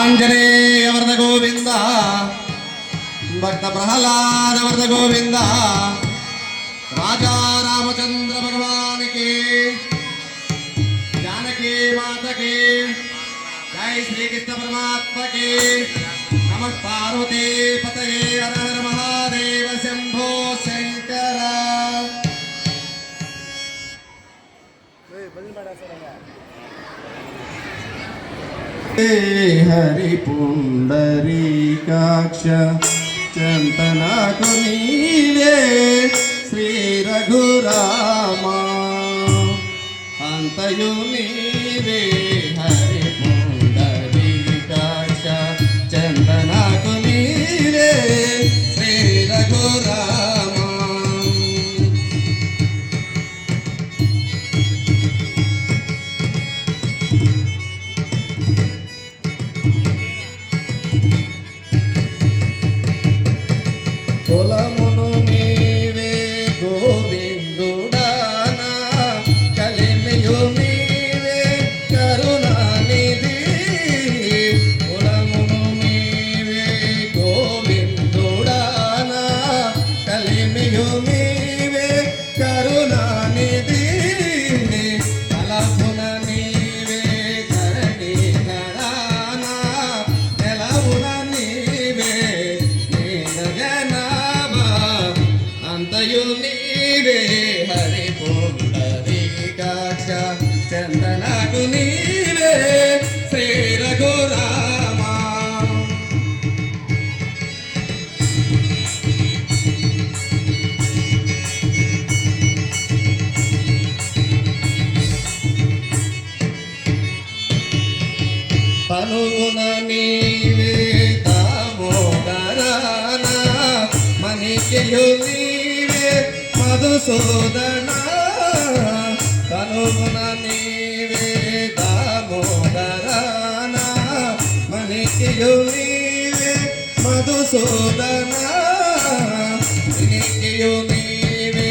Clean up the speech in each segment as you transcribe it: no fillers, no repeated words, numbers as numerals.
ఆంజనేయ వరద గోవింద, భక్త ప్రహ్లాద వరద గోవింద, రాజా రామచంద్ర భగవానికి, జానకి మాతకి, జై శ్రీకృష్ణ పరమాత్మకి, నమః పార్వతీ పతయే, హర హర మహాదేవ శంభో శంకర. హరి పుండరీకాక్ష చంతనాకు నీవే శ్రీ రఘురామ, అంతయు నీవే హరి పుండరీకాక్ష చంతనాకు నీవే శ్రీ రఘురామ. కులమును నీవే గోవిందుడానా, కలిమియు నీవే కరుణానిధి. కులమును నీవే గోవిందుడానా, కలిమియు నీవే కరుణానిధి. కలమున నీవే ధరణి ధరానా, నెలవున నీవే అంతయు నీవే హరి పుండరీకాక్ష చందనకు నీవే శ్రీ రఘురామ. తనువున నీవే దామోదరానా, మణికియు నీవే మధుసూదన. తనువున నీవే దామోదరానా, మణికియు నీవే మధుసూదన. మణికియు నీవే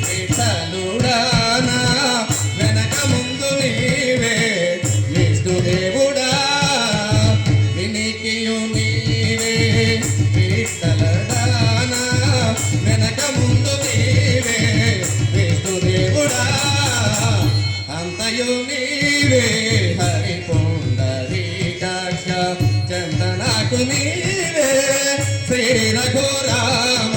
విఠలుడానా, వెనక ముందు నీవే విష్ణుదేవుడా. వినికియు నీవే విఠలడానా, వెనక ముందు నీవే విష్ణుదేవుడా. అంతయు నీవే హరి పుండరీకాక్ష చందనకు నీవే శ్రీ రఘురామ.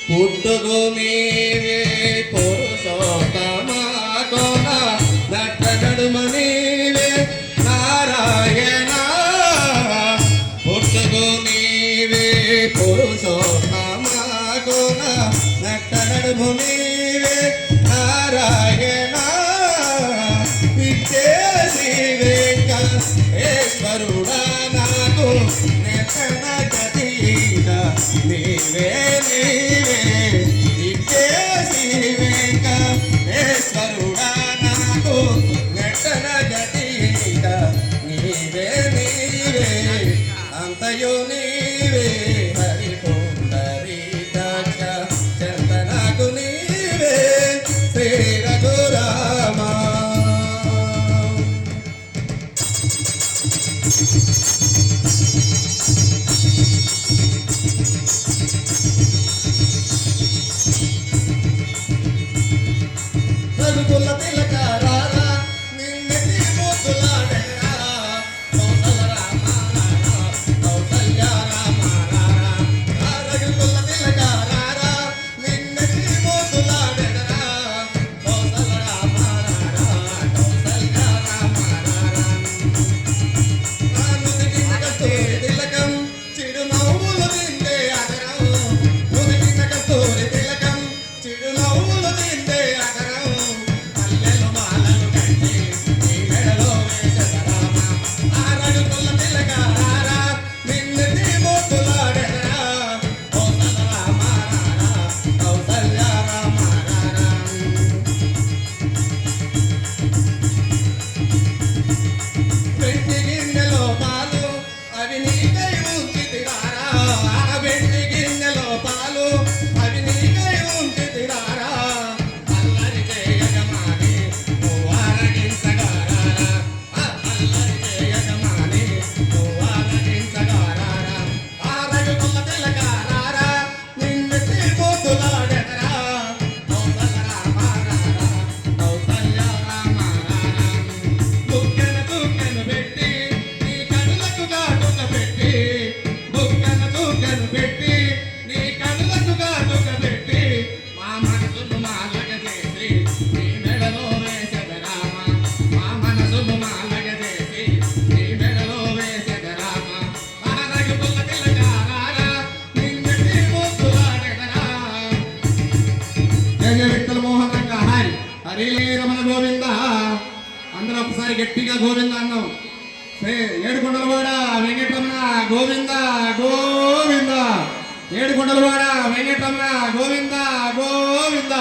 పుట్టుకు నీవే పురుషోత్తమ కోన, నట్ట నడుమ నీవే నారాయణ. పుట్టుకు నీవే పురుషోత్తమ కోన, నట్ట నడుము నీవే నారాయణ. విద్యే శ్రీ వెంకటేశ్వరుడా, నాకు నెట్టన గతిన నీవే నీవే. విద్యే శ్రీ వెంకటేశ్వరుడా, నాకు నెట్టన గతిన నీవే నీవే. అంతయు నీవే హరి పుండరీకాక్ష చందనకు నీవే శ్రీ రఘురామ. రఘుకుల తిలక రారా, నిన్నటి ముద్దులాడేరా, కౌసల రామ రారా, కౌసల్య రామ రారా. రఘుకుల తిలక రారా, నిన్నటి ముద్దులాడేరా, కౌసల రామ రారా, కౌసల్య రామ రారా. నుదిటిన కస్తూరి తిలకం, చిరునవ్వులు నిండే అదరం. నుదిటిన కస్తూరి తిలకం, చిరునవ్వులు నిండే అదరం. పల్లెల హరిలే రమణ గోవింద. అందరూ ఒకసారి గట్టిగా గోవింద అన్నాం. ఏడుకొండలవాడ వెంకటరమణ గోవింద గోవింద. ఏడుకొండలవాడ వెంకటరమణ గోవింద గోవింద.